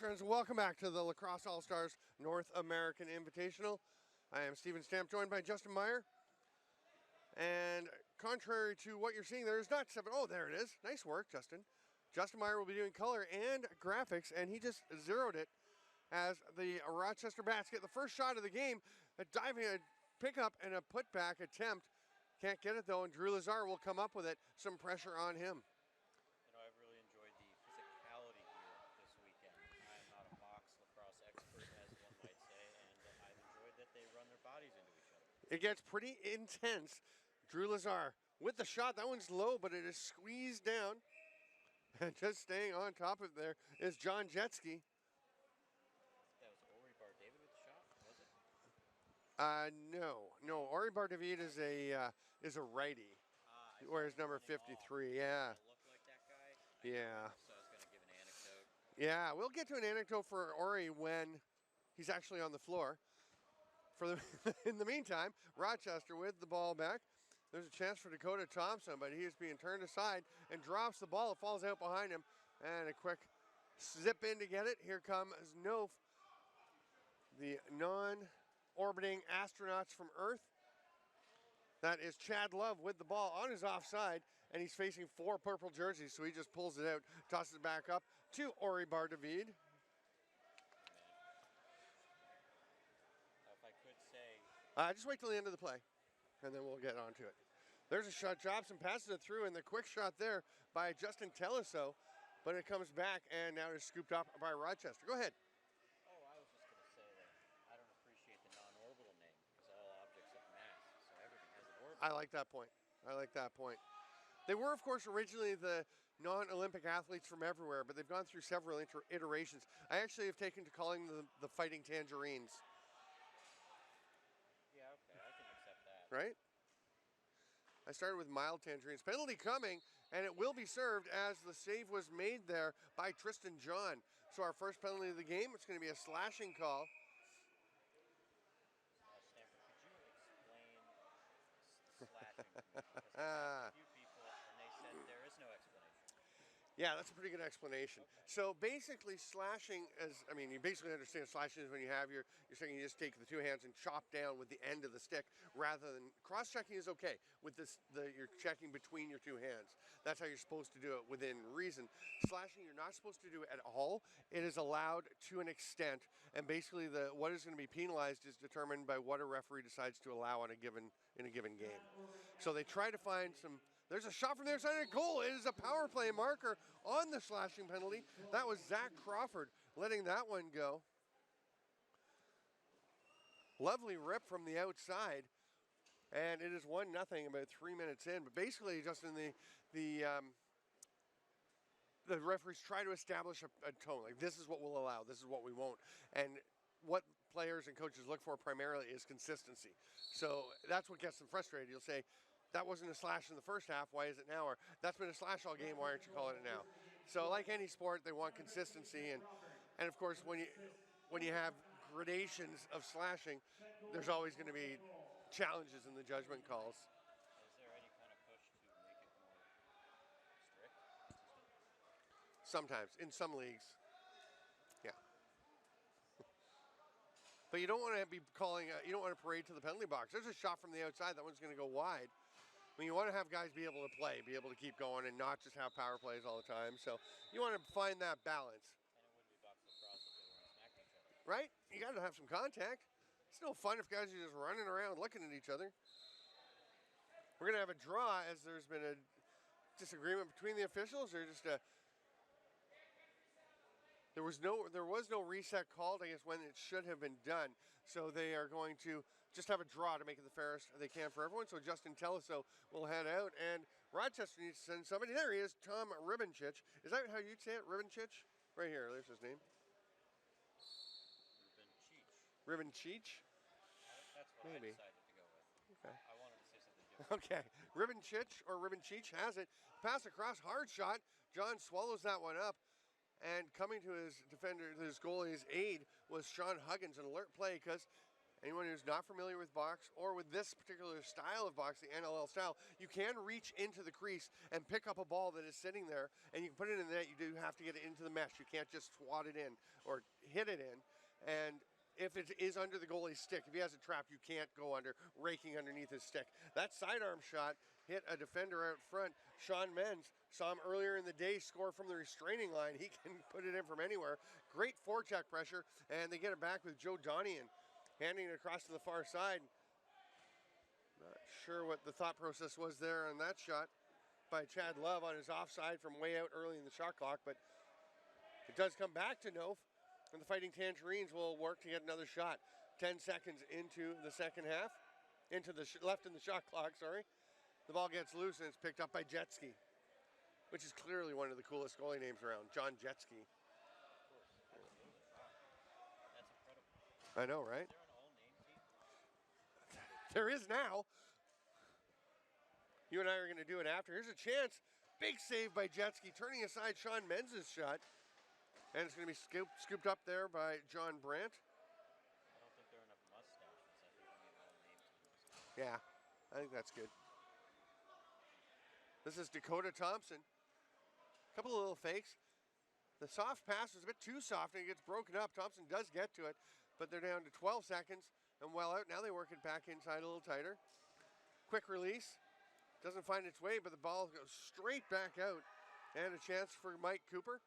Friends, welcome back to the Lacrosse All-Stars North American Invitational. I am Steven Stamp, joined by Justin Meyer. And contrary to what you're seeing, there is not seven. Oh, there it is. Nice work, Justin. Justin Meyer will be doing color and graphics, and he just zeroed it as the Rochester Bats get the first shot of the game. A diving, a pickup, and a putback attempt. Can't get it, though, and Drew Lazar will come up with it. Some pressure on him. You know, I've really enjoyed the physicality here this weekend. I'm not a box lacrosse expert, as one might say, and I've enjoyed that they run their bodies into each other. It gets pretty intense. Drew Lazar with the shot. That one's low, but it is squeezed down. And just staying on top of it there is John Jetski. That was Ori Bar-David with the shot, was it? No. Ori Bardavid is a righty. Whereas number 53, yeah. Look like that guy? Yeah. So I was going to give an anecdote. Yeah, we'll get to an anecdote for Ori when he's actually on the floor. In the meantime, Rochester with the ball back. There's a chance for Dakota Thompson, but he is being turned aside and drops the ball. It falls out behind him. And a quick zip in to get it. Here comes NOAFE, the non-orbiting astronauts from Earth. That is Chad Love with the ball on his offside, and he's facing four purple jerseys, so he just pulls it out, tosses it back up to Ori Bardavid. If I could say... Just wait till the end of the play, and then we'll get on to it. There's a shot, drops and passes it through, and the quick shot there by Justin Teleso, but it comes back, and now it's scooped up by Rochester. Go ahead. Oh, I was just going to say that I don't appreciate the non-orbital name, because all objects have mass, so everything has an orbit. I like that point. They were, of course, originally the non-Olympic athletes from everywhere, but they've gone through several iterations. I actually have taken to calling them the Fighting Tangerines. Yeah, okay, I can accept that. Right? I started with mild tangerines. Penalty coming, and it will be served as the save was made there by Tristan John. So our first penalty of the game, it's going to be a slashing call. Stanford, could you explain slashing? Because I asked a few people, and they said there is no explanation. Yeah, that's a pretty good explanation. Okay. So basically slashing you basically understand slashing is when you have you're saying you just take the two hands and chop down with the end of the stick rather than cross-checking is okay with this, you're checking between your two hands. That's how you're supposed to do it within reason. Slashing, you're not supposed to do it at all. It is allowed to an extent, and basically what is going to be penalized is determined by what a referee decides to allow in a given game. So they try to find some. There's a shot from the other side of the goal. It is a power play marker on the slashing penalty. That was Zach Crawford letting that one go. Lovely rip from the outside. And it is 1-0 about 3 minutes in. But basically, just in the referees try to establish a tone. Like, this is what we'll allow. This is what we won't. And what players and coaches look for primarily is consistency. So that's what gets them frustrated. You'll say, that wasn't a slash in the first half, why is it now? Or that's been a slash all game, why aren't you calling it now? So like any sport, they want consistency. And of course, when you have gradations of slashing, there's always going to be challenges in the judgment calls. Is there any kind of push to make it more strict, consistent? Sometimes, in some leagues, yeah. But you don't want to be calling, you don't want to parade to the penalty box. There's a shot from the outside, that one's going to go wide. I mean, you want to have guys be able to play, be able to keep going, and not just have power plays all the time. So you want to find that balance. And it wouldn't be box lacrosse if they weren't smacking each other. Right? You got to have some contact. It's no fun if guys are just running around looking at each other. We're going to have a draw as there's been a disagreement between the officials, or just a. There was no reset called, I guess, when it should have been done. So they are going to just have a draw to make it the fairest they can for everyone. So Justin Teleso will head out, and Rochester needs to send somebody. There he is, Tom Ribenchich. Is that how you'd say it, Ribenchich? Right here, there's his name. Ribenchich? That's what Maybe. I decided to go with. Okay. I wanted to say something different. Okay, Ribenchich or Ribenchich has it. Pass across, hard shot. John swallows that one up. And coming to his defender, his goalie's aid was Sean Huggins, an alert play because anyone who's not familiar with box or with this particular style of box, the NLL style, you can reach into the crease and pick up a ball that is sitting there, and you can put it in the net. You do have to get it into the mesh. You can't just swat it in or hit it in. And if it is under the goalie's stick, if he has it trapped, you can't go under, raking underneath his stick. That sidearm shot hit a defender out front. Sean Menz saw him earlier in the day score from the restraining line. He can put it in from anywhere. Great forecheck pressure, and they get it back with Joe Donian handing it across to the far side. Not sure what the thought process was there on that shot by Chad Love on his offside from way out early in the shot clock, but it does come back to NOAFE, and the Fighting Tangerines will work to get another shot. 10 seconds into the second half, into the left in the shot clock, sorry. The ball gets loose, and it's picked up by Jetski, which is clearly one of the coolest goalie names around, John Jetski. That's incredible. I know, right? Is there an all-name team? There is now. You and I are going to do it after. Here's a chance. Big save by Jetski, turning aside Sean Menz's shot. And it's going to be scooped up there by John Brandt. I don't think there are enough mustaches. I think we need an all-name team. Yeah, I think that's good. This is Dakota Thompson. A couple of little fakes. The soft pass was a bit too soft and it gets broken up. Thompson does get to it, but they're down to 12 seconds and well out. Now they work it back inside a little tighter. Quick release. Doesn't find its way, but the ball goes straight back out. And a chance for Mike Cooper.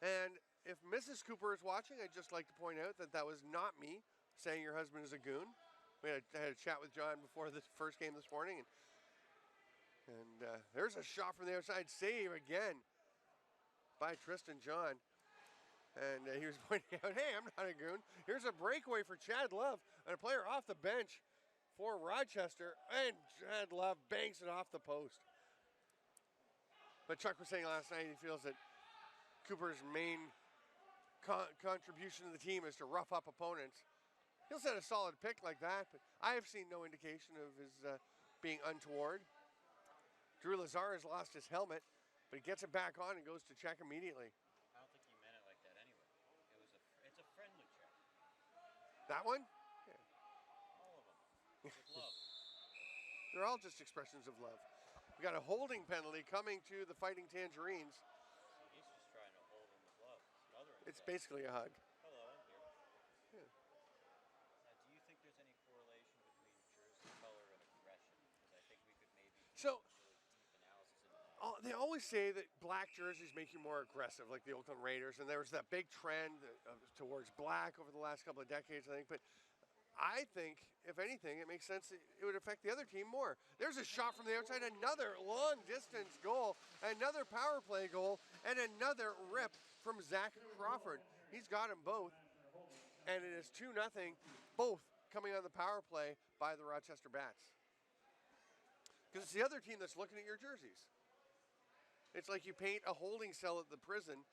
And if Mrs. Cooper is watching, I'd just like to point out that that was not me saying your husband is a goon. We had a chat with John before the first game this morning. And there's a shot from the outside. Save again by Tristan John. And he was pointing out, hey, I'm not a goon. Here's a breakaway for Chad Love and a player off the bench for Rochester, and Chad Love banks it off the post. But Chuck was saying last night he feels that Cooper's main contribution to the team is to rough up opponents. He'll set a solid pick like that, but I have seen no indication of his being untoward. Drew Lazar has lost his helmet, but he gets it back on and goes to check immediately. I don't think he meant it like that anyway. It's a friendly check. That one? All of them. With love. They're all just expressions of love. We got a holding penalty coming to the Fighting Tangerines. He's just trying to hold him with love. Smothering It's him. basically a hug. Hello, I'm here. Yeah. Do you think there's any correlation between jersey color and aggression? Because I think we could maybe do So- some really deep analysis into that. They always say that black jerseys make you more aggressive, like the Oakland Raiders, and there was that big trend towards black over the last couple of decades, I think. But I think, if anything, it makes sense that it would affect the other team more. There's a shot from the outside, another long-distance goal, another power play goal, and another rip from Zach Crawford. He's got them both, and it is 2-0, both coming on the power play by the Rochester Bats. Because it's the other team that's looking at your jerseys. It's like you paint a holding cell at the prison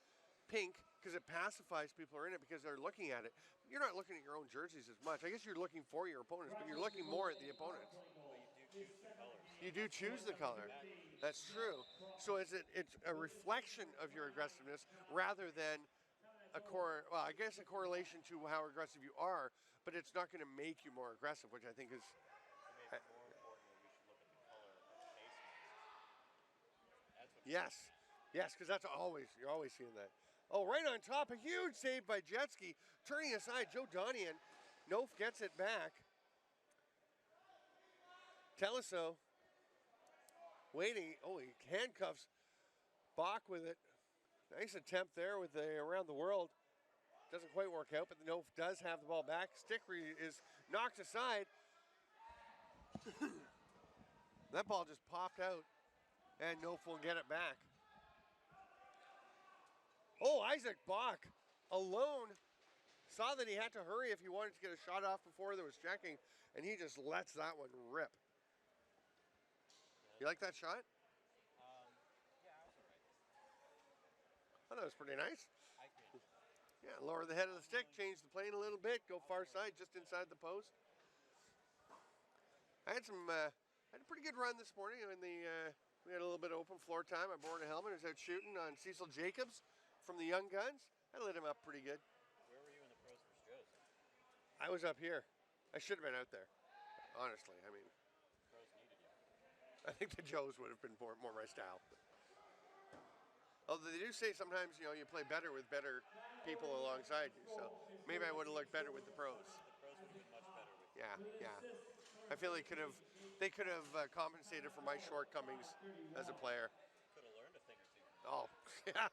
pink because it pacifies people who are in it because they're looking at it. You're not looking at your own jerseys as much. I guess you're looking for your opponents, but you're looking more at the opponents. Well, you do choose the colors. You do choose the color. That's true. So it's a reflection of your aggressiveness rather than a correlation to how aggressive you are, but it's not going to make you more aggressive, which I think is. Or maybe more importantly, we should look at the color of face masks. That's what Yes, because you're always seeing that. Oh, right on top, a huge save by Jetski, turning aside Joe Donian. NOAFE gets it back. Teleso waiting. Oh, he handcuffs Bach with it. Nice attempt there with the around the world. Doesn't quite work out, but the NOAFE does have the ball back. Stickery is knocked aside. That ball just popped out, and NOAFE will get it back. Oh, Isaac Bach, alone, saw that he had to hurry if he wanted to get a shot off before there was checking, and he just lets that one rip. You like that shot? Yeah, I was all right. I thought that was pretty nice. I could. Yeah, lower the head of the stick, change the plane a little bit, go far side, just inside the post. I had a pretty good run this morning. We had a little bit of open floor time. I borrowed a helmet. I was out shooting on Cecil Jacobs from the Young Guns. I lit him up pretty good. Where were you in the pros versus Joes? I was up here. I should have been out there, honestly. I mean, Pros needed you. I think the Joes would have been more my style. Although they do say sometimes, you know, you play better with better people alongside you. So maybe I would have looked better with the pros. The pros would have been much better with you. Yeah. I feel they could have compensated for my shortcomings as a player. Could have learned a thing or two. Oh, yeah.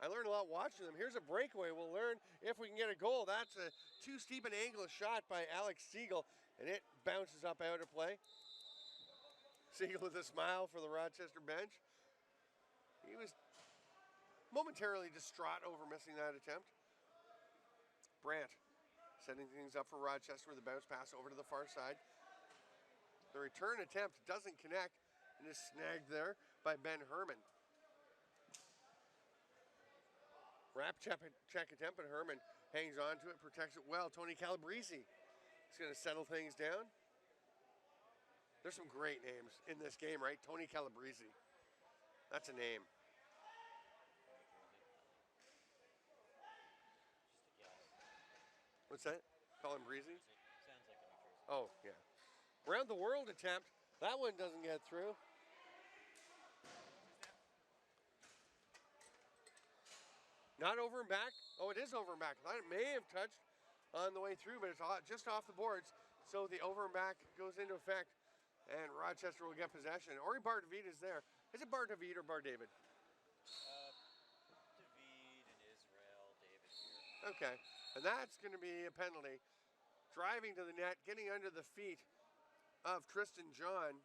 I learned a lot watching them. Here's a breakaway. We'll learn if we can get a goal. That's a too steep an angle shot by Alex Siegel, and it bounces up out of play. Siegel with a smile for the Rochester bench. He was momentarily distraught over missing that attempt. Brandt setting things up for Rochester with a bounce pass over to the far side. The return attempt doesn't connect and is snagged there by Ben Herman. Wrap check attempt, but Herman hangs on to it, protects it well. Tony Calabrese is going to settle things down. There's some great names in this game, right? Tony Calabrese. That's a name. What's that? Colin Breezy? Sounds like a New Jersey. Oh, yeah. Round the world attempt. That one doesn't get through. Not over and back. Oh, it is over and back. I thought it may have touched on the way through, but it's just off the boards. So the over and back goes into effect, and Rochester will get possession. Ori Bardavid is there. Is it Bardavid or Bardavid? David and Israel, David here. Okay. And that's going to be a penalty. Driving to the net, getting under the feet of Tristan John.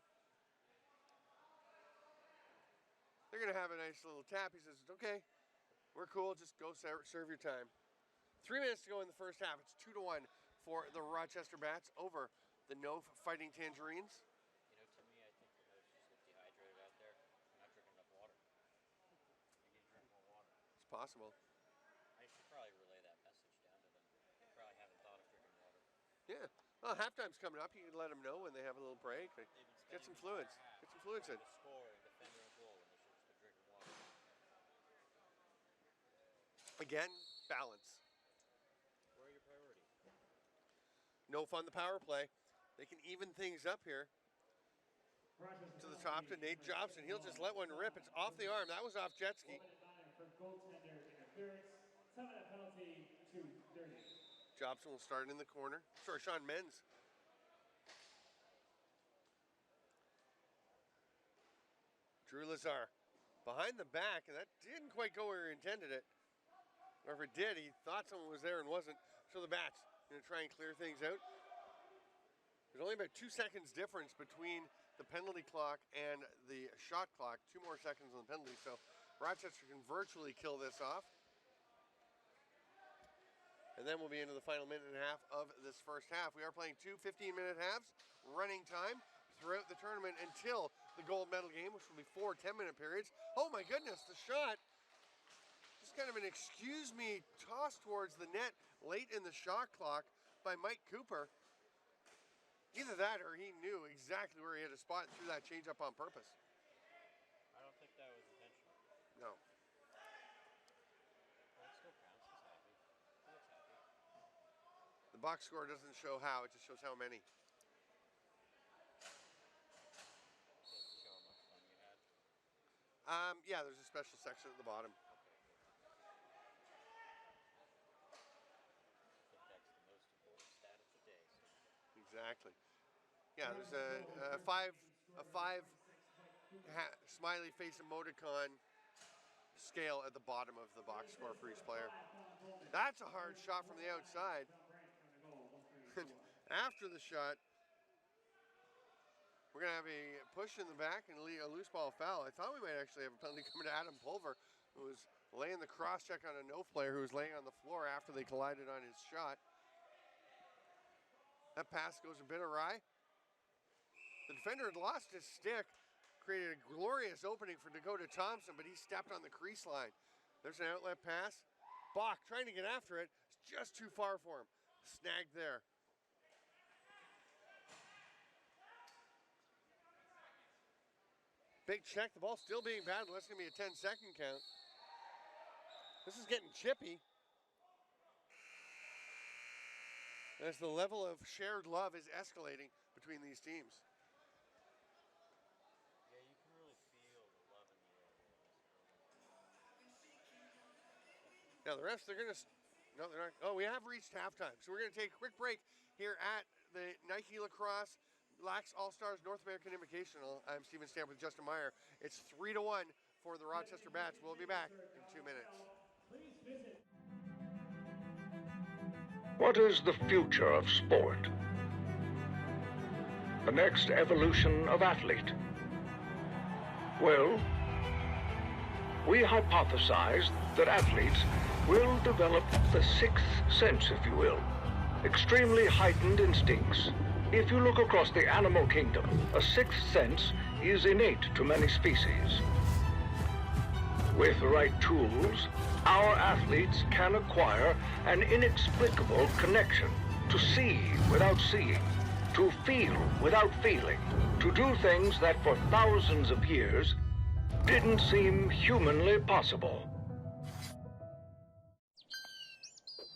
They're going to have a nice little tap. He says, it's okay. We're cool. Just go serve your time. 3 minutes to go in the first half. It's 2-1 for the Rochester Bats over the NOAFE Fighting Tangerines. You know, to me, I think the Noafes just look dehydrated out there. They're not drinking enough water. They need to drink more water. It's possible. I should probably relay that message down to them. They probably haven't thought of drinking water. Yeah. Well, halftime's coming up. You can let them know when they have a little break. Get some fluids. Get some fluids in. Score and defender and goal, and they should just been drinking water. Again, balance. Where are your priorities? NOAFE on the power play. They can even things up here. To the top to Nate Jobson. He'll just let one rip. It's off the arm. That was off Jetski. Jobson will start in the corner. Sorry, Sean Menz. Drew Lazar behind the back, and that didn't quite go where he intended it. Or if it did, he thought someone was there and wasn't. So the Bats going to try and clear things out. There's only about 2 seconds difference between the penalty clock and the shot clock. 2 more seconds on the penalty, so Rochester can virtually kill this off. And then we'll be into the final minute and a half of this first half. We are playing 2 15-minute halves, running time throughout the tournament until the gold medal game, which will be 4 10-minute periods. Oh my goodness, the shot. Just kind of an excuse me toss towards the net late in the shot clock by Mike Cooper. Either that or he knew exactly where he had a spot and threw that change up on purpose. I don't think that was intentional. No. Well, it still counts. He's happy. He looks happy. The box score doesn't show how, it just shows how many. Doesn't show how much fun you had. Yeah, there's a special section at the bottom. Okay, good. I think that's the most important stat of the day. So. Exactly. Yeah, there's a five smiley face emoticon scale at the bottom of the box score for each player. That's a hard shot from the outside. After the shot, we're going to have a push in the back and a loose ball foul. I thought we might actually have a penalty coming to Adam Pulver, who was laying the cross check on a NOAFE player who was laying on the floor after they collided on his shot. That pass goes a bit awry. The defender had lost his stick, created a glorious opening for Dakota Thompson, but he stepped on the crease line. There's an outlet pass. Bach trying to get after it. It's just too far for him. Snagged there. Big check. The ball's still being battled. That's going to be a 10-second count. This is getting chippy. as the level of shared love is escalating between these teams. Yeah, you can really feel the love in the air here in this building. Now the refs, they're going to, no, they're not. Oh, we have reached halftime, so we're going to take a quick break here at the Nike Lacrosse Lax All-Stars North American Invitational. I'm Steven Stamp with Justin Meyer. It's 3-1 for the Rochester Bats. We'll be back in 2 minutes. Please visit. What is the future of sport? The next evolution of athlete? Well, we hypothesize that athletes will develop the sixth sense, if you will, extremely heightened instincts. If you look across the animal kingdom, a sixth sense is innate to many species. With the right tools, our athletes can acquire an inexplicable connection to see without seeing, to feel without feeling, to do things that for thousands of years didn't seem humanly possible.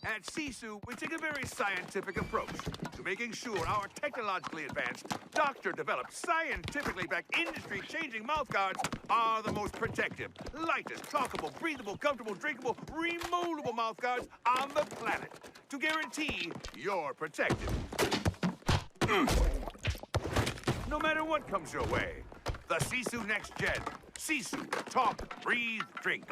At Sisu, we take a very scientific approach to making sure our technologically advanced, doctor-developed, scientifically backed, industry-changing mouthguards are the most protective, lightest, talkable, breathable, comfortable, drinkable, removable mouthguards on the planet to guarantee you're protected. No matter what comes your way, the Sisu Next Gen. Sisu, talk, breathe, drink.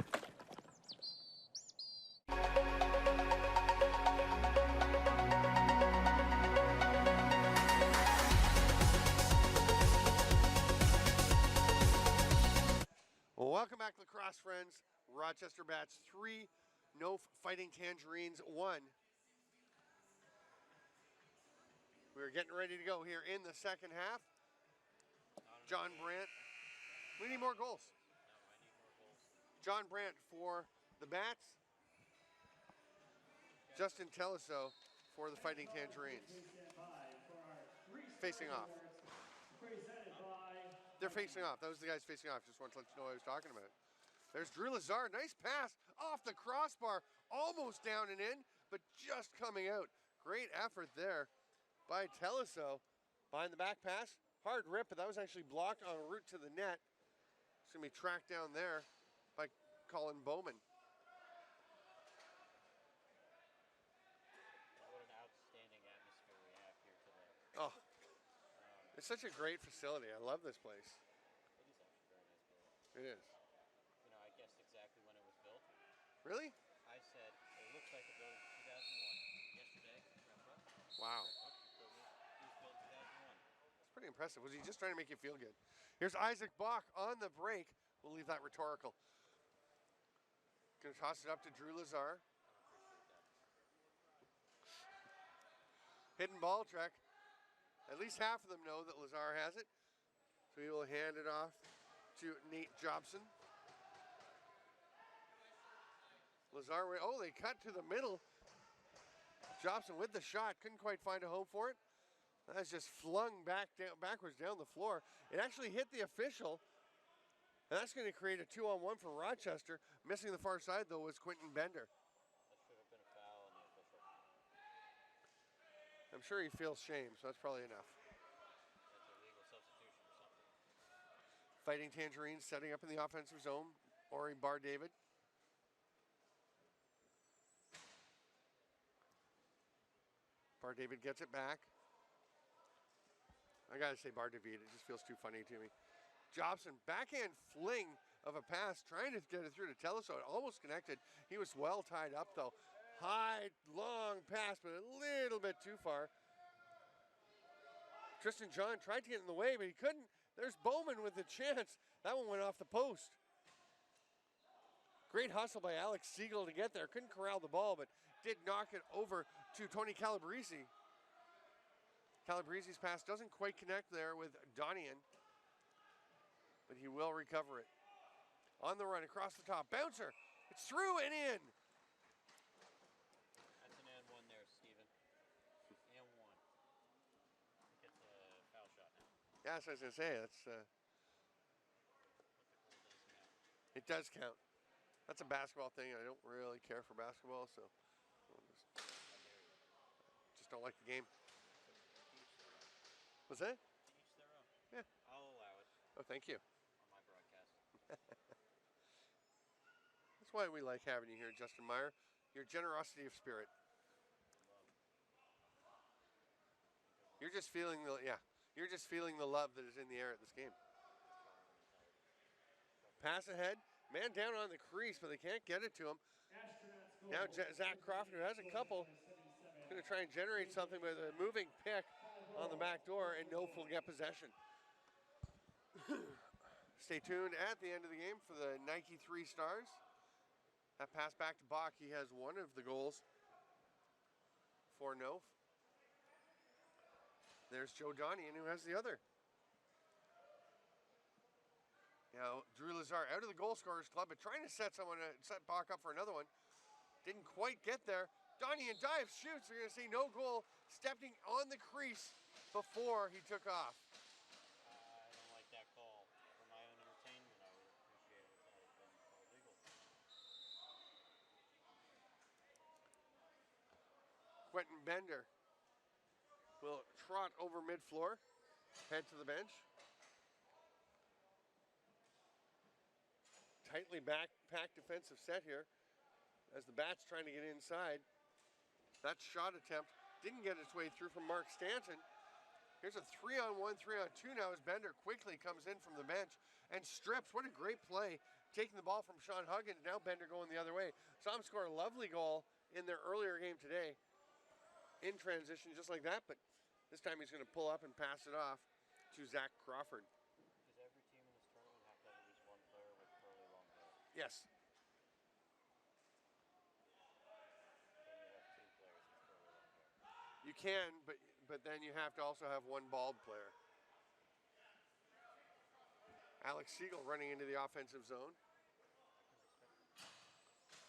Welcome back, lacrosse friends. Rochester Bats 3, NOAFE Fighting Tangerines 1. We're getting ready to go here in the second half. John Brandt. We need more goals. No, I need more goals. John Brandt for the Bats. Justin Teleso for the Fighting Tangerines. Facing off. They're facing off. That was the guys facing off. Just wanted to let you know what I was talking about. There's Drew Lazard. Nice pass off the crossbar. Almost down and in, but just coming out. Great effort there by Teleso. Behind the back pass. Hard rip, but that was actually blocked en route to the net. It's going to be tracked down there by Colin Bowman. What an outstanding atmosphere we have here today. Oh, it's such a great facility. I love this place. It is actually a very nice building. It is. You know, I guessed exactly when it was built. Really? I said, it looks like it built in 2001. Yesterday, wrapped up. Wow. It was built 2001. It's pretty impressive. Was he just trying to make you feel good? Here's Isaac Bach on the break. We'll leave that rhetorical. Gonna toss it up to Drew Lazar. Hidden ball track. At least half of them know that Lazar has it. So he will hand it off to Nate Jobson. Lazar, oh, they cut to the middle. Jobson with the shot, couldn't quite find a home for it. That's just flung backwards down the floor. It actually hit the official. And that's going to create a 2-on-1 for Rochester. Missing the far side, though, was Quentin Bender. That should have been a foul on the official. I'm sure he feels shame, so that's probably enough. That's a legal substitution or something. Fighting Tangerines setting up in the offensive zone. Ori Bar David. Bar David gets it back. I gotta say Bar David, it just feels too funny to me. Jobson, backhand fling of a pass, trying to get it through to Teleso. It almost connected. He was well tied up though. High, long pass, but a little bit too far. Tristan John tried to get in the way, but he couldn't. There's Bowman with the chance. That one went off the post. Great hustle by Alex Siegel to get there. Couldn't corral the ball, but did knock it over to Tony Calabrese. Calabrese's pass doesn't quite connect there with Donian, but he will recover it. On the run, across the top, bouncer. It's through and in. That's an and one there, Steven. And one. Gets a foul shot now. Yeah, that's what I was going to say. That's, it does count. That's a basketball thing. I don't really care for basketball, so just don't like the game. Each their own. What's that? Each their own. Yeah. I'll allow it Oh, thank you. on my broadcast. That's why we like having you here, Justin Meyer. Your generosity of spirit. You're just feeling the You're just feeling the love that is in the air at this game. Pass ahead, man down on the crease, but they can't get it to him. Now Zach Crawford, who has a couple, is going to try and generate something with a moving pick on the back door, and NOAFE will get possession. Stay tuned at the end of the game for the Nike 3 stars. That pass back to Bach. He has one of the goals for NOAFE. There's Joe Donnian, who has the other. Now, Drew Lazar out of the goal scorers club, but trying to set Bach up for another one. Didn't quite get there. Donnian dives, shoots. We're going to see no goal, stepping on the crease before he took off. I don't like that call. For my own entertainment, I would appreciate it if that had been called legal. Quentin Bender will trot over mid-floor, head to the bench. Tightly packed defensive set here as the Bats trying to get inside. That shot attempt didn't get its way through from Mark Stanton. Here's a 3-on-1, 3-on-2 now as Bender quickly comes in from the bench and strips. What a great play, taking the ball from Sean Huggins. Now Bender going the other way. Saw him score a lovely goal in their earlier game today in transition just like that, but this time he's going to pull up and pass it off to Zach Crawford. Does every team in this tournament have to have at least one player with curly long hair? Yes. Then you have two players with curly long hair. You can, but then you have to also have one bald player. Alex Siegel running into the offensive zone.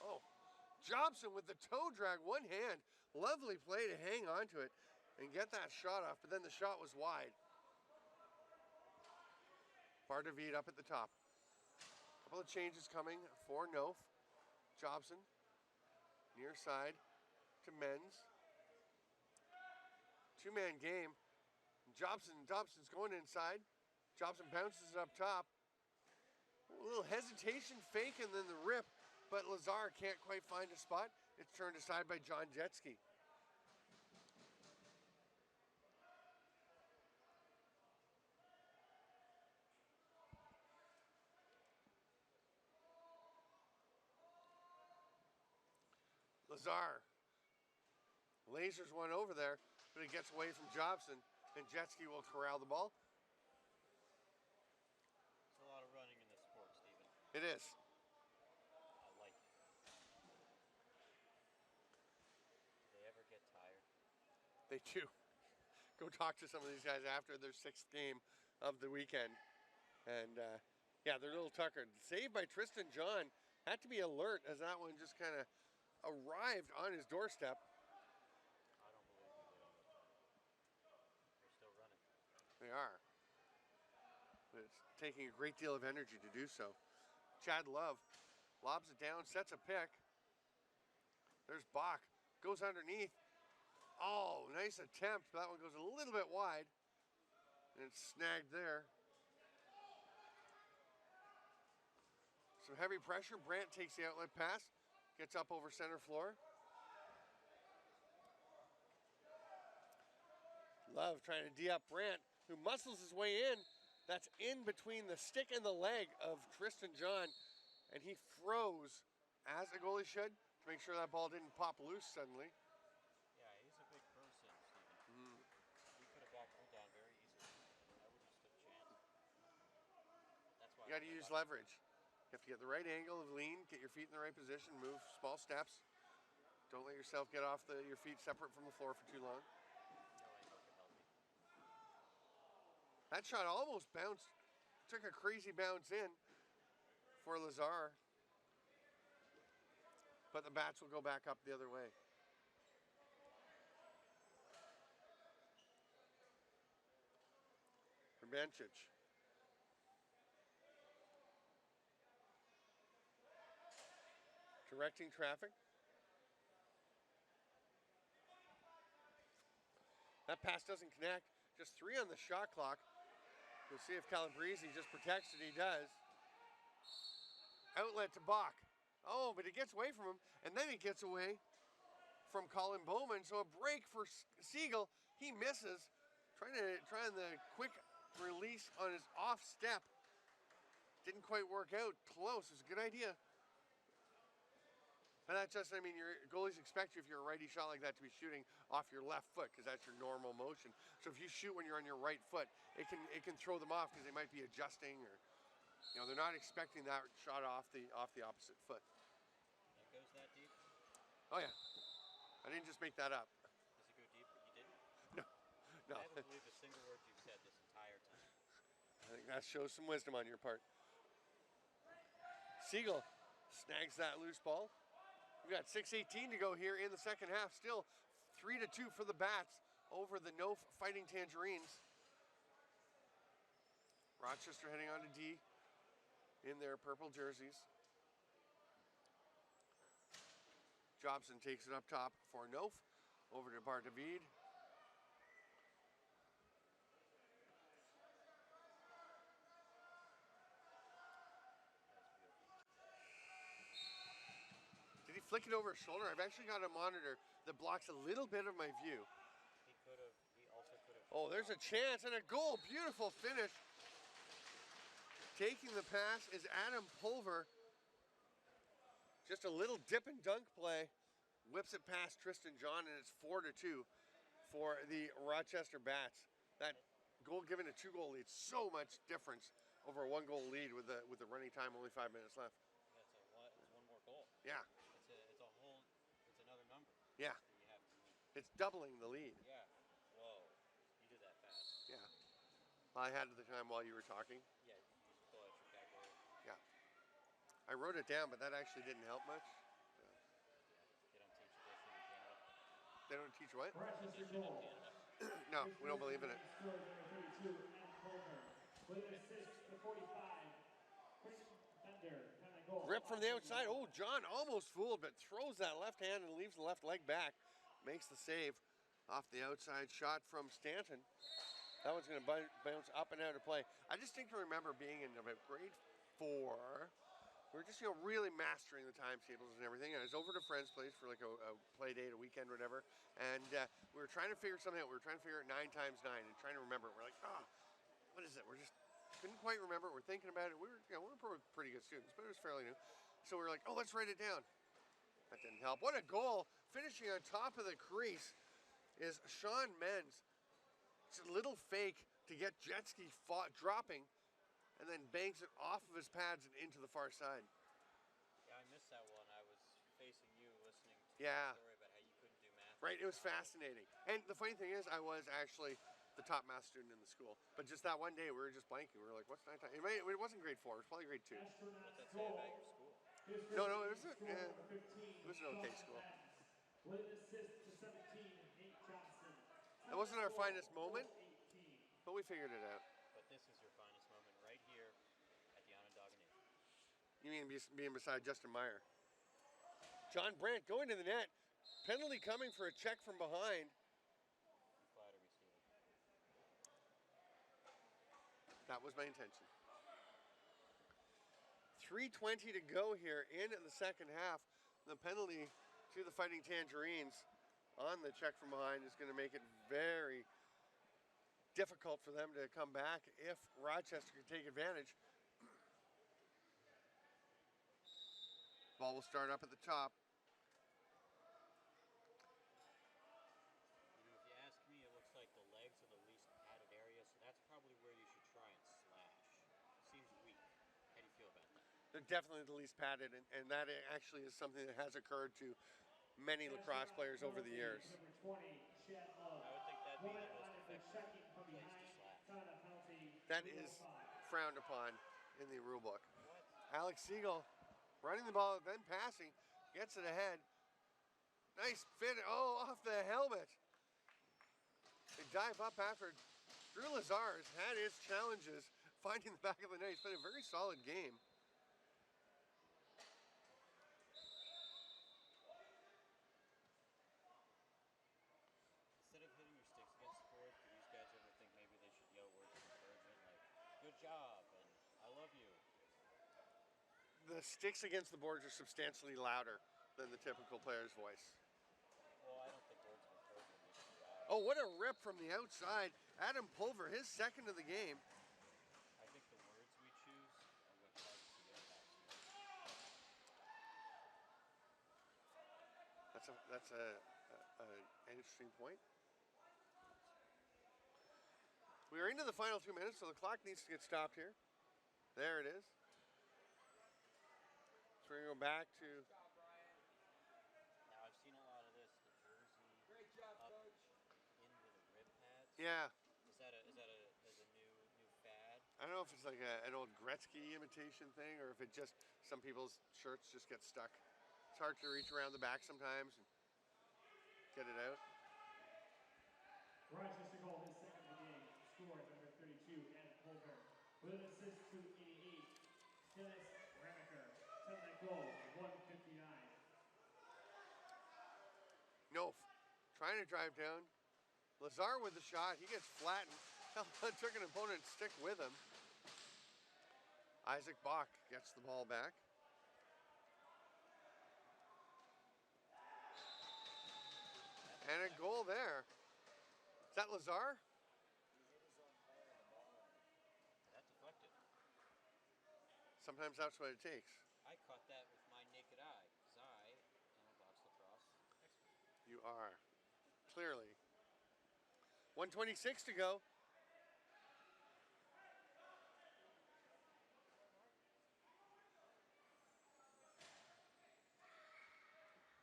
Oh, Jobson with the toe drag, one hand. Lovely play to hang on to it and get that shot off, but then the shot was wide. Bardavid up at the top. Couple of changes coming for NOAFE. Jobson, near side to Menz. Two-man game. Dobson's going inside. Jobson bounces it up top. A little hesitation, fake, and then the rip, but Lazar can't quite find a spot. It's turned aside by John Jetski. Lazar lasers one over there, but it gets away from Jobson, and Jetski will corral the ball. There's a lot of running in this sport, Stephen. It is. I like it. Do they ever get tired? They do. Go talk to some of these guys after their 6th game of the weekend. And, yeah, they're a little tuckered. Saved by Tristan John. Had to be alert as that one just kind of arrived on his doorstep. I don't believe you they don't get tired. They're still running. They are. But it's taking a great deal of energy to do so. Chad Love lobs it down, sets a pick. There's Bach. Goes underneath. Oh, nice attempt. That one goes a little bit wide. And it's snagged there. Some heavy pressure. Brandt takes the outlet pass. Gets up over center floor. Love trying to D up Brandt, who muscles his way in. That's in between the stick and the leg of Tristan John. And he froze, as a goalie should, to make sure that ball didn't pop loose suddenly. Yeah, he's a big person, Stephen. We could have backed her down very easily. I would have stood a chance. That's why You got to use leverage. You have to get the right angle of lean, get your feet in the right position, move small steps. Don't let yourself get off your feet separate from the floor for too long. No angle can help you. That shot almost bounced, took a crazy bounce in for Lazar. But the Bats will go back up the other way. Hermancic. Directing traffic. That pass doesn't connect. Just 3 on the shot clock. We'll see if Calabrese just protects it. He does. Outlet to Bach. Oh, but it gets away from him, and then it gets away from Colin Bowman. So a break for Siegel. He misses. Trying the quick release on his off step. Didn't quite work out. Close. It's a good idea. And that just, I mean, your goalies expect you, if you're a righty shot like that, to be shooting off your left foot because that's your normal motion. So if you shoot when you're on your right foot, it can throw them off because they might be adjusting, or they're not expecting that shot off the opposite foot. It goes that deep? Oh yeah, I didn't just make that up. Does it go deep? You didn't? No. I haven't believed a single word you've said this entire time. I think that shows some wisdom on your part. Siegel snags that loose ball. We got 6:18 to go here in the second half. Still 3-2 for the Bats over the NOAFE Fighting Tangerines. Rochester heading on to D in their purple jerseys. Jobson takes it up top for NOAFE. Over to Bar David. Did he flick it over his shoulder? I've actually got a monitor that blocks a little bit of my view. He could have. He also could have. Oh, there's a chance and a goal. Beautiful finish. Taking the pass is Adam Pulver. Just a little dip and dunk play. Whips it past Tristan John, and it's 4-2 for the Rochester Bats. That goal given a 2-goal lead. So much difference over a 1-goal lead with the running time, only 5 minutes left. That's one more goal. Yeah. It's another number. Yeah. That you have to meet. It's doubling the lead. Yeah. Whoa. You did that fast. Yeah. I had it the time while you were talking. Yeah. You just pull out your calculator. Yeah. I wrote it down, but that actually didn't help much. Yeah. They don't teach addition in Canada. They don't teach what? Rochester goal. No, we don't believe in it. Scored number 32, Adam Pulver. With an assist, the 45. Quick Thunder, kind of goal. Rip from the outside. Oh, John almost fooled, but throws that left hand and leaves the left leg back. Makes the save off the outside shot from Stanton. That one's going to bounce up and out of play. I distinctly remember being in about grade 4. We were just, really mastering the timetables and everything. I was over to a friend's place for like a play date, a weekend, or whatever. And we were trying to figure something out. We were trying to figure out 9 times 9 and trying to remember it. We're like, what is it? We're just couldn't quite remember it. We're thinking about it. We were pretty good students, but it was fairly new. So we were like, let's write it down. That didn't help. What a goal. Finishing on top of the crease is Sean Menz. It's a little fake to get jet ski dropping, and then banks it off of his pads and into the far side. Yeah, I missed that one. I was facing you listening to Yeah. the story about how you couldn't do math. Right, it was fascinating. And the funny thing is, I was actually the top math student in the school. But just that one day, we were just blanking. We were like, what's 9 times? It wasn't grade 4. It was probably grade 2. What's that say about your school? No, it was an okay school. With an assist to 17, Nate Johnson. It wasn't our finest moment, but we figured it out. But this is your finest moment right here at the Onondaga Nation. You mean being beside Justin Meyer? John Brandt going to the net. Penalty coming for a check from behind. You flatter me, Steven. That was my intention. 3:20 to go here in the second half. The penalty to the Fighting Tangerines on the check from behind is going to make it very difficult for them to come back if Rochester can take advantage. Ball will start up at the top. If you ask me, it looks like the legs are the least padded area, so that's probably where you should try and slash. Seems weak. How do you feel about that? They're definitely the least padded, and that actually is something that has occurred to many lacrosse players over the years. Number 20, Chad Love. I would think that'd be the Woman most on the effective checking from place behind. to slash. Found a penalty. That is 305. frowned upon in the rule book. What? Alex Siegel running the ball, then passing, gets it ahead. Nice fit, off the helmet. They dive up after. Drew Lazar has had his challenges finding the back of the net. It's been a very solid game. Instead of hitting your sticks against the job, and I love you. The sticks against the boards are substantially louder than the typical player's voice. Well, I don't think words of encouragement need to be loud. Oh, what a rip from the outside. Adam Pulver, his second of the game. I think the words we choose are what causes the impacts. That's an interesting point. We are into the final 2 minutes, so the clock needs to get stopped here. There it is. So we're going to go back to... Now, I've seen a lot of this, the jersey up into the rib pads. Yeah. Is that a new fad? I don't know if it's like an old Gretzky imitation thing or if it just, some people's shirts just get stuck. It's hard to reach around the back sometimes and get it out. Rochester goal, his second of the game, scored number 32, Adam Pulver. With an assist to 88, Dennis Remiker. 10-minute goal, 1:59. No, trying to drive down. Lazar with the shot. He gets flattened. Took an opponent's stick with him. Isaac Bach gets the ball back. And a goal there. Is that Lazar? That deflected. Sometimes that's what it takes. I caught that with my naked eye, because I am a box lacrosse expert. You are. Clearly. 1:26 to go.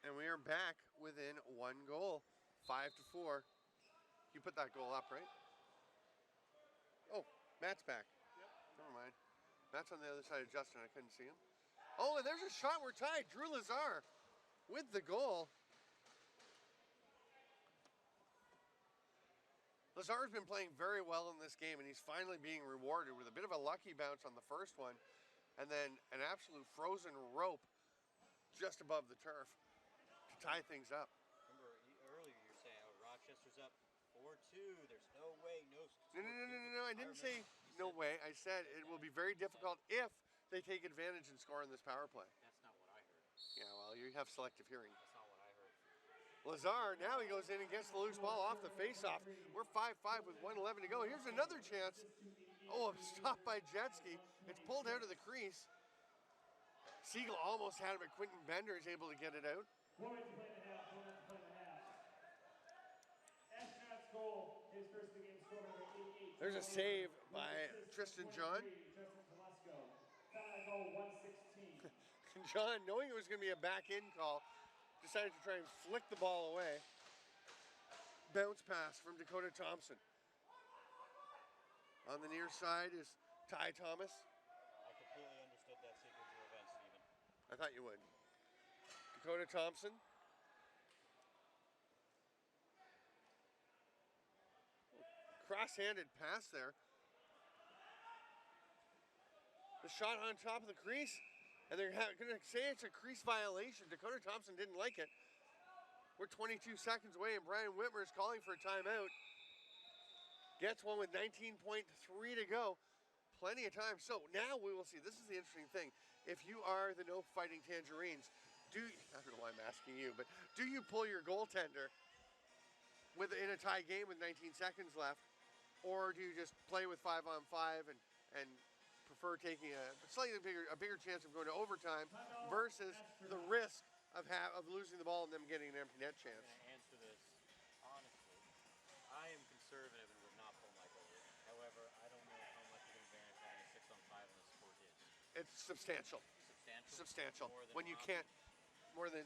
And we are back within one goal. 5-4. You put that goal up, right? Oh, Matt's back. Yep. Never mind. Matt's on the other side of Justin. I couldn't see him. Oh, and there's a shot. We're tied. Drew Lazar with the goal. Lazar's been playing very well in this game, and he's finally being rewarded with a bit of a lucky bounce on the first one, and then an absolute frozen rope just above the turf to tie things up. Remember, earlier you were saying, oh, Rochester's up 4-2. There's no way, no. No, I didn't say no way. I said it will be very difficult if they take advantage and score in this power play. That's not what I heard. Yeah, well, you have selective hearing. That's not what I heard. Lazar, now he goes in and gets the loose ball off the faceoff. We're 5-5 with 1:11 to go. Here's another chance. Oh, stopped by Jetski. It's pulled out of the crease. Siegel almost had it, but Quentin Bender is able to get it out. 4 minutes to play in the half, 4 minutes to play in the half. Astronaut's goal, his first of the game, scored number 88. There's a save by Tristan John. Justin Telesco. 10-minute goal, 1:16. John, knowing it was going to be a back-in call, decided to try and flick the ball away. Bounce pass from Dakota Thompson. On the near side is Ty Thomas. I completely understood that sequence of events, Stephen. I thought you would. Dakota Thompson. Cross-handed pass there. The shot on top of the crease, and they're going to say it's a crease violation. Dakota Thompson didn't like it. We're 22 seconds away, and Brian Whitmer is calling for a timeout. Gets one with 19.3 to go. Plenty of time. So now we will see. This is the interesting thing. If you are the NOAFE Fighting Tangerines, I don't know why I'm asking you, but do you pull your goaltender in a tie game with 19 seconds left, or do you just play with 5-on-5 and prefer taking a slightly bigger chance of going to overtime versus the risk of losing the ball and them getting an empty net chance? I'm going to answer this honestly. I am conservative and would not pull my goalie. However, I don't know how much of an advantage having a 6-on-5 in this sport is. It's substantial. Substantial. More than When you hockey? can't, more than,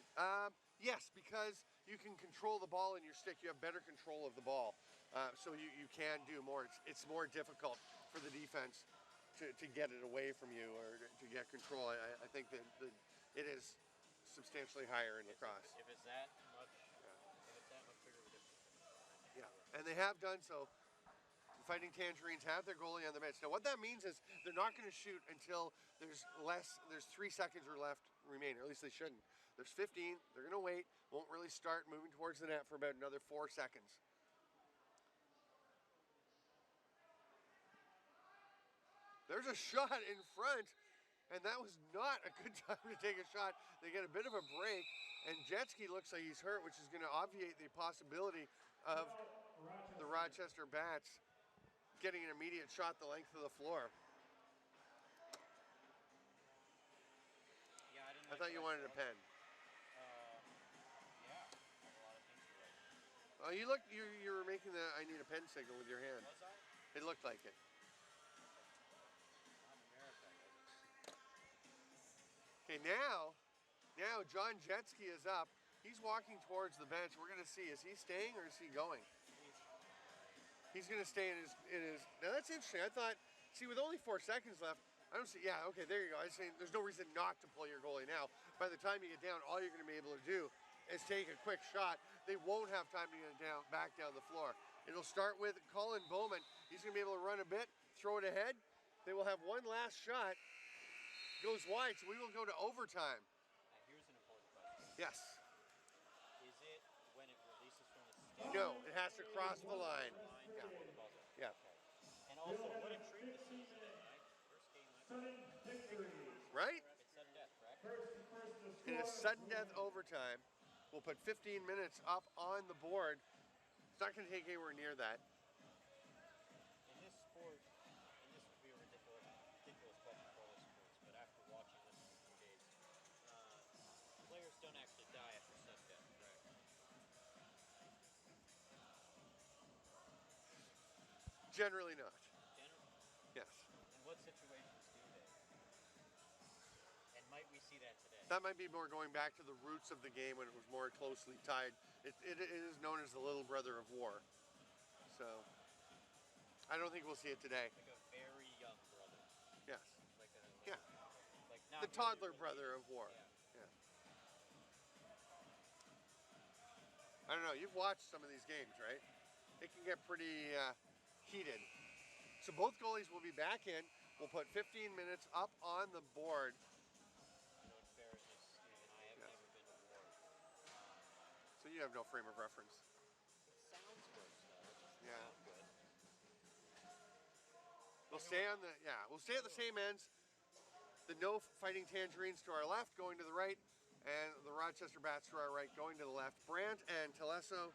yes, because you can control the ball in your stick. You have better control of the ball. So you can do more. It's more difficult for the defense to get it away from you or to get control. I think that it is substantially higher in lacrosse. If it's that much, if it's that much bigger of a difference. Yeah, and they have done so. The Fighting Tangerines have their goalie on the bench. Now, what that means is they're not going to shoot until there's 3 seconds or left remaining, or at least they shouldn't. There's 15. They're going to wait. Won't really start moving towards the net for about another 4 seconds. There's a shot in front, and that was not a good time to take a shot. They get a bit of a break, and Jetski looks like he's hurt, which is going to obviate the possibility of the Rochester Bats getting an immediate shot the length of the floor. Yeah, I didn't. I thought you wanted a pen. Yeah, I have a lot of things to write. Oh, you were making the I need a pen signal with your hand. Was I? It looked like it. Not in America, was it? Okay, now John Jetski is up. He's walking towards the bench. We're going to see, is he staying or is he going? He's going to stay in his. Now that's interesting. I thought, see, with only 4 seconds left, I don't see. Yeah, okay, there you go. I was saying there's no reason not to pull your goalie now. By the time you get down, all you're going to be able to do is take a quick shot. They won't have time to get back down the floor. It'll start with Colin Bowman. He's going to be able to run a bit, throw it ahead. They will have one last shot. Goes wide, so we will go to overtime. Now, here's an important question. Yes. Is it when it releases from the stick? No, it has to cross the line. Yeah. Before the ball's up? Yeah. Okay. And also, what a treat this is today, right? First game I've Sudden victory. Right? It's sudden death, correct? First to It is score. sudden death overtime. We'll put 15 minutes up on the board. It's not going to take anywhere near that. In this sport, and this would be a ridiculous question for all sports, but after watching this for a few days, players don't actually die after sudden death, correct? Generally not. Generally? Yes. In what situations do they? And might we see that today? That might be more going back to the roots of the game when it was more closely tied. It is known as the little brother of war. So, I don't think we'll see it today. Like a very young brother. Yes. Like a Yeah. like not The toddler really brother of war. Yeah. Yeah. I don't know. You've watched some of these games, right? It can get pretty heated. So both goalies will be back in. We'll put 15 minutes up on the board. You know, in fairness, Stephen, I have Yes. never been to war. So you have no frame of reference. It sounds gross though. It doesn't Yeah. sound good. We'll stay on the we'll stay at the same ends. The NOAFE Fighting Tangerines to our left, going to the right, and the Rochester Bats to our right, going to the left. Brandt and Teleso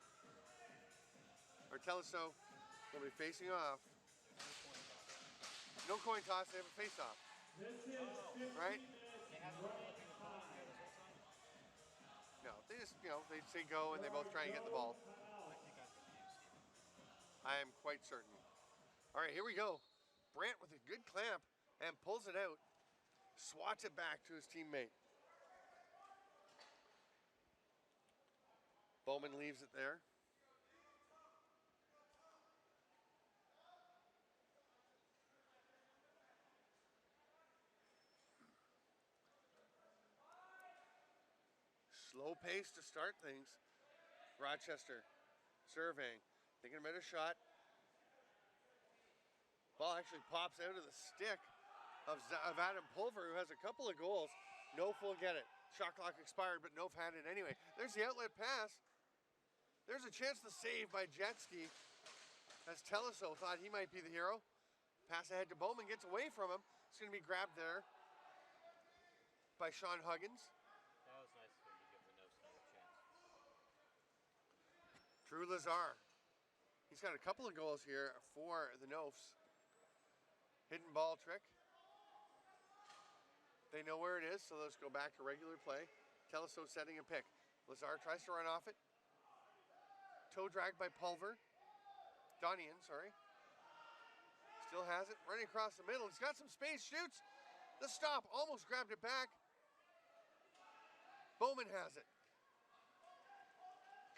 will be facing off. No coin toss, they have a face off. This is 15 Right? They haven't been looking at the ball here this whole time? No, they just, they say go and they both try and get the ball. I think I'm confused, Stephen. I am quite certain. All right, here we go. Brandt with a good clamp and pulls it out, swats it back to his teammate. Bowman leaves it there. Slow pace to start things. Rochester surveying, thinking about a shot. Ball actually pops out of the stick of Adam Pulver, who has a couple of goals. NOAFE will get it. Shot clock expired, but NOAFE had it anyway. There's the outlet pass. There's a chance to save by Jetski, as Teleso thought he might be the hero. Pass ahead to Bowman, gets away from him. It's going to be grabbed there by Sean Huggins. That was nice of him to give the Notes another chance. Drew Lazar. He's got a couple of goals here for the NOAFEs. Hidden ball trick. They know where it is, so let's go back to regular play. Teleso setting a pick. Lazar tries to run off it. Toe drag by Pulver. Donian, sorry. Still has it. Running across the middle. He's got some space. Shoots. The stop. Almost grabbed it back. Bowman has it.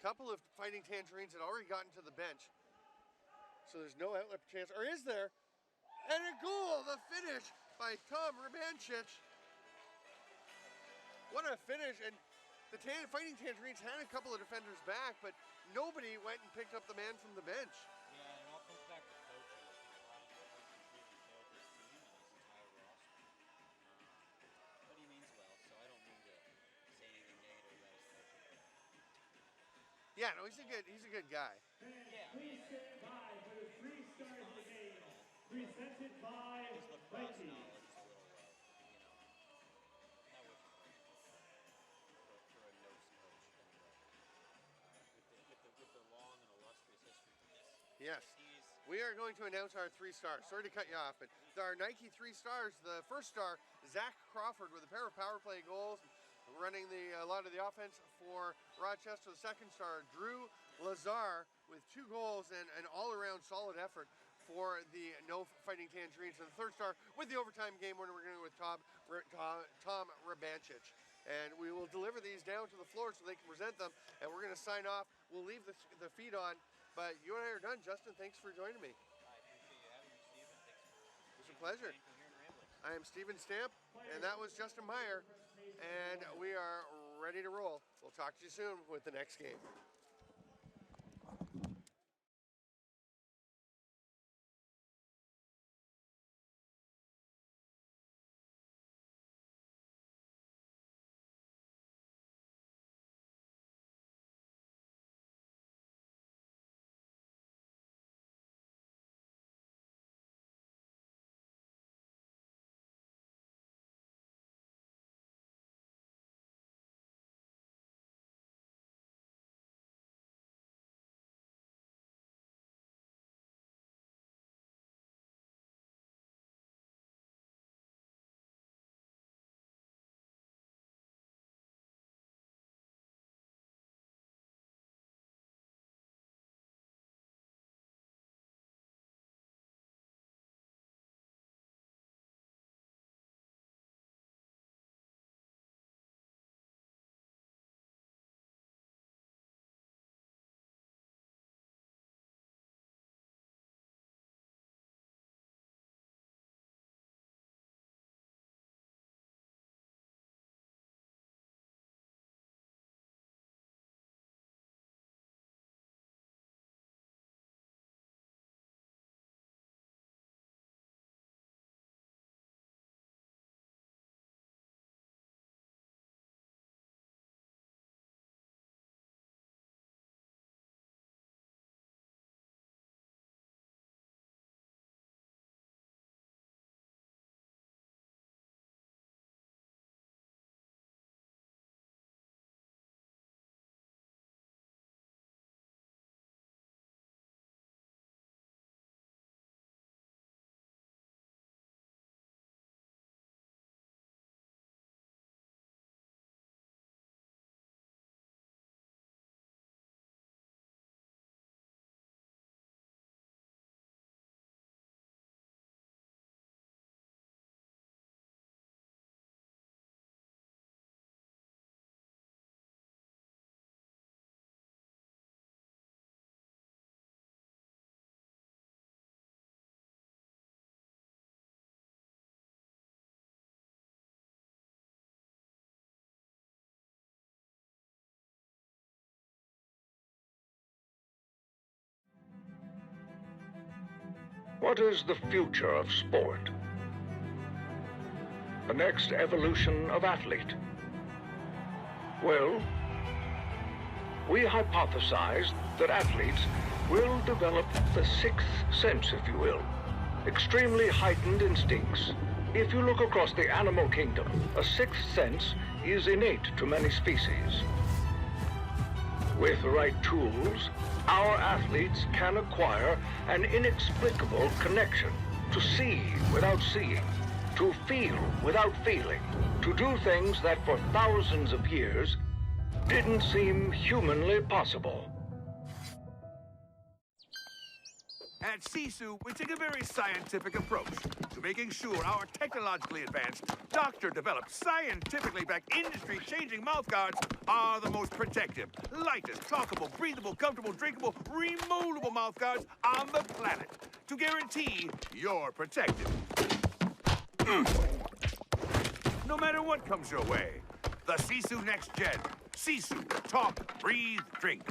Couple of Fighting Tangerines had already gotten to the bench. So there's no outlet chance. Or is there? And a goal. The finish by Tom Rubancic. What a finish. And the Fighting Tangerines had a couple of defenders back, but nobody went and picked up the man from the bench. Yeah, and it all comes back to coaching. I think Ron completely failed his team and his entire roster. But he means well, so I don't mean to say anything negative about his coaching. Yeah, no, he's a good guy. Yeah, I Please mean, stand by for the 3 stars brigade. Presented by His lacrosse Nike. knowledge is a little, not what for a NOAFE coach anyway. With the long and illustrious history. Yes. We are going to announce our 3 stars. Sorry to cut you off, but our Nike 3 stars, the first star, Zach Crawford with a pair of power play goals, running a lot of the offense for Rochester. The second star, Drew Lazar, with 2 goals and an all-around solid effort for the NOAFE Fighting Tangerines. And the third star with the overtime game winner, we're going to go with Tom Rabancic. And we will deliver these down to the floor so they can present them. And we're going to sign off. We'll leave the feed on. But you and I are done. Justin, thanks for joining me. I appreciate you having me, Stephen. Thanks for It was a pleasure. coherent ramblings. I am Stephen Stamp, and that was Justin Meyer. And we are ready to roll. We'll talk to you soon with the next game. What is the future of sport? The next evolution of athlete? Well, we hypothesized that athletes will develop the sixth sense, if you will, extremely heightened instincts. If you look across the animal kingdom, a sixth sense is innate to many species. With the right tools, our athletes can acquire an inexplicable connection to see without seeing, to feel without feeling, to do things that for thousands of years didn't seem humanly possible. At CSU, we take a very scientific approach to making sure our technologically advanced, doctor-developed, scientifically backed, industry-changing mouthguards are the most protective, lightest, talkable, breathable, comfortable, drinkable, removable mouthguards on the planet to guarantee you're protected. No matter what comes your way, the CSU Next Gen. CSU, talk, breathe, drink.